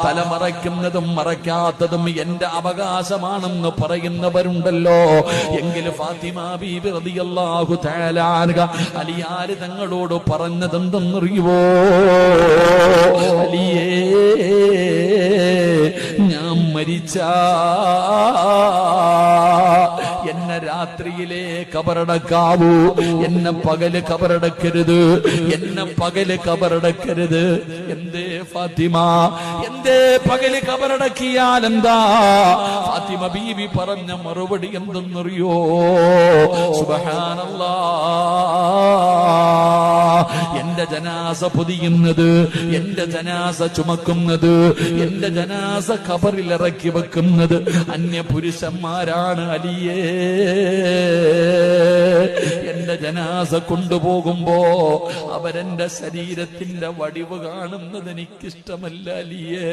തലമറയ്ക്കുന്നതും മറയ്ക്കാത്തതും എന്റെ അവകാശമാണെന്ന് പറയുന്നവരുണ്ടല്ലോ. എങ്കിൽ ഫാത്തിമ ബീബി റളിയല്ലാഹു തആല അൻഹ അലിയാർ തങ്ങളോട് പറഞ്ഞതെന്തെന്നറിയുവോ? അലിയേ, ഞാൻ മരിച്ചാ എന്നെ രാത്രിയിലെ കബറടക്കാവൂ, എന്നെ പകല് കബറടക്കരുത്, എന്നെ പകല് കബറടക്കരുത്. എന്തേ ഫാത്തിമ, എന്തേ പകല് കബറടക്കിയാൽ എന്താ? ഫാത്തിമ ബീവി പറഞ്ഞ മറുപടി എന്തെന്നറിയോ? സുബ്ഹാനല്ലാഹ്, എന്റെ ജനാസ പൊതിയുന്നത്, എന്റെ ജനാസ ചുമക്കുന്നത്, എന്റെ ജനാസ ഖബറിൽ ഇറക്കി വെക്കുന്നത് അന്യ പുരുഷന്മാരാണ് അലിയേ. എന്റെ ജനാസ കൊണ്ടുപോകുമ്പോ അവരെന്റെ ശരീരത്തിന്റെ വടിവ് കാണുന്നത് എനിക്കിഷ്ടമല്ല അലിയേ.